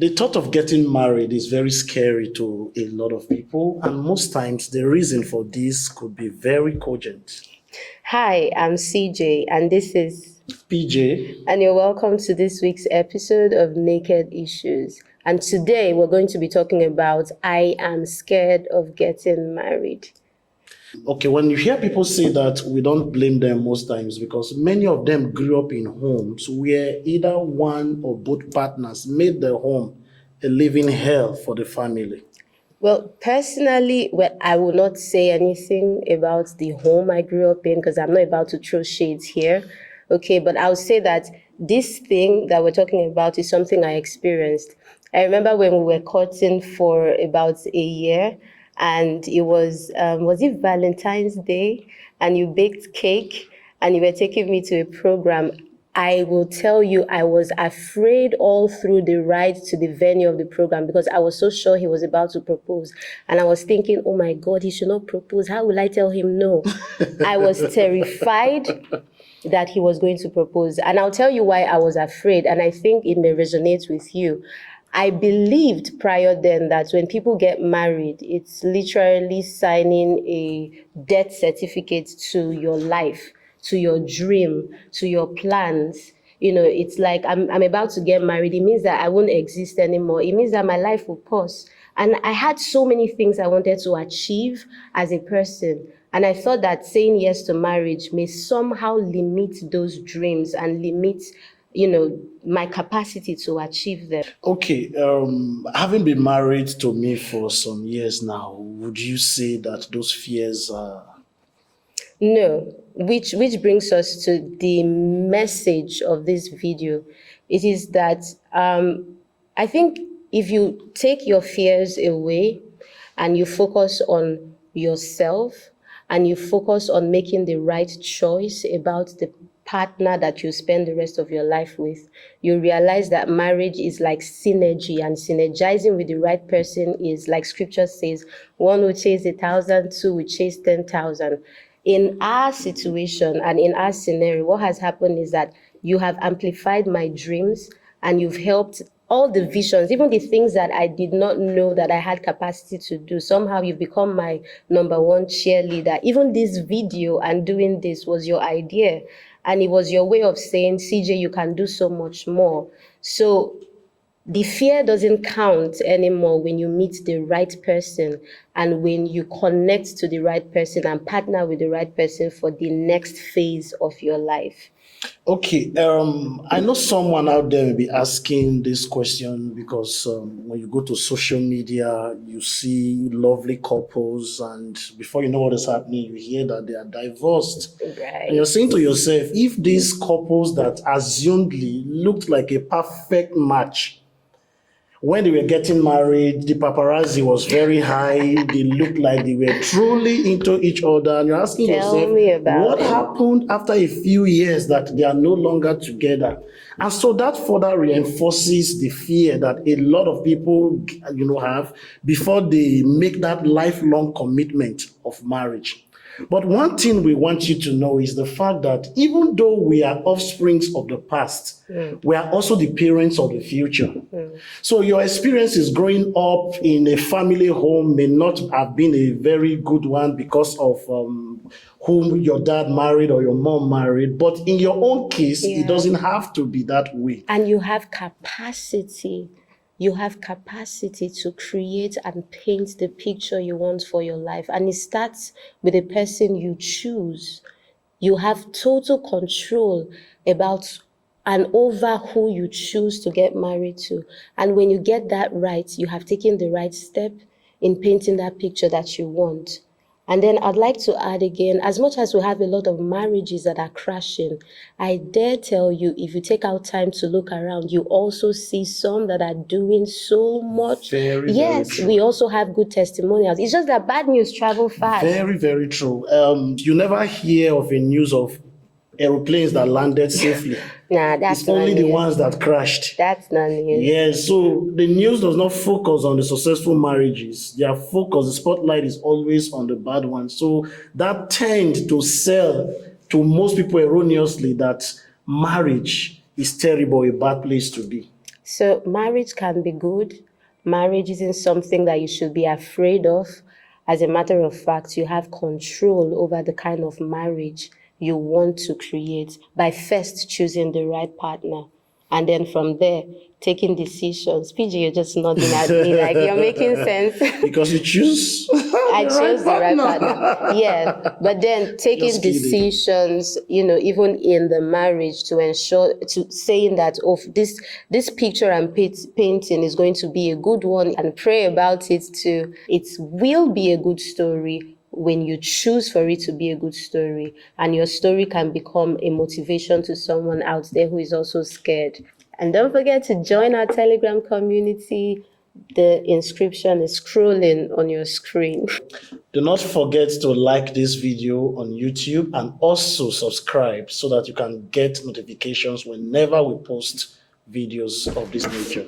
The thought of getting married is very scary to a lot of people, and most times the reason for this could be very cogent. Hi, I'm CJ, and this is PJ, and you're welcome to this week's episode of Naked Issues. And today we're going to be talking about I am scared of getting married. okay, when you hear people say that, we don't blame them most times because many of them grew up in homes where either one or both partners made their home a living hell for the family. Well, personally, I will not say anything about the home I grew up in because I'm not about to throw shades here. Okay, but I'll say that this thing that we're talking about is something I experienced. I remember when we were courting for about a year, and it was it Valentine's Day, and you baked cake, and you were taking me to a program. I will tell you, I was afraid all through the ride to the venue of the program because I was so sure he was about to propose. And I was thinking, oh my God, he should not propose. How will I tell him no? I was terrified that he was going to propose. And I'll tell you why I was afraid. And I think it may resonate with you. I believed prior then that when people get married, it's literally signing a death certificate to your life, to your dream, to your plans. You know, it's like I'm about to get married. It means that I won't exist anymore. It means that my life will pause. And I had so many things I wanted to achieve as a person. And I thought that saying yes to marriage may somehow limit those dreams and limit, my capacity to achieve them. Okay, having been married to me for some years now, would you say that those fears are... No, which brings us to the message of this video. It is that I think if you take your fears away and you focus on yourself and you focus on making the right choice about the partner that you spend the rest of your life with, you realize that marriage is like synergy, and synergizing with the right person is, like scripture says, one will chase 1,000, two will chase 10,000. In our situation and in our scenario, what has happened is that you have amplified my dreams and you've helped all the visions, even the things that I did not know that I had capacity to do. Somehow you've become my number one cheerleader. Even this video and doing this was your idea. And it was your way of saying, CJ, you can do so much more. So the fear doesn't count anymore when you meet the right person and when you connect to the right person and partner with the right person for the next phase of your life. Okay, I know someone out there may be asking this question because when you go to social media, you see lovely couples, and before you know what is happening, you hear that they are divorced. Right. And you're saying to yourself, if these couples that assumedly looked like a perfect match, when they were getting married, the paparazzi was very high. They looked like they were truly into each other. And you're asking yourself, what happened after a few years that they are no longer together? And so that further reinforces the fear that a lot of people, have before they make that lifelong commitment of marriage. But one thing we want you to know is the fact that even though we are offsprings of the past, we are also the parents of the future. So your experiences growing up in a family home may not have been a very good one because of whom your dad married or your mom married. But in your own case, it doesn't have to be that way. And you have capacity. You have capacity to create and paint the picture you want for your life. And it starts with the person you choose. You have total control about and over who you choose to get married to. And when you get that right, you have taken the right step in painting that picture that you want. And then I'd like to add again, as much as we have a lot of marriages that are crashing, I dare tell you, if you take out time to look around, you also see some that are doing so much. Very true. We also have good testimonials. It's just that bad news travel fast. Very, very true. You never hear of a news of aeroplanes that landed safely. Nah, that's it's only the news. ones that crashed. That's not news. Yes, so the news does not focus on the successful marriages. Their focus, the spotlight is always on the bad ones. So that tends to sell to most people erroneously that marriage is terrible, a bad place to be. So marriage can be good. Marriage isn't something that you should be afraid of. As a matter of fact, you have control over the kind of marriage you want to create by first choosing the right partner. And then from there, taking decisions. PG, you're just nodding at me like you're making sense. Because you choose I the chose the right partner. partner. Yeah, but then taking Just kidding. decisions, even in the marriage to ensure to saying that this picture I'm painting is going to be a good one, and pray about it too. It will be a good story when you choose for it to be a good story, and your story can become a motivation to someone out there who is also scared. And don't forget to join our Telegram community. The inscription is scrolling on your screen. Do not forget to like this video on YouTube and also subscribe so that you can get notifications whenever we post videos of this nature.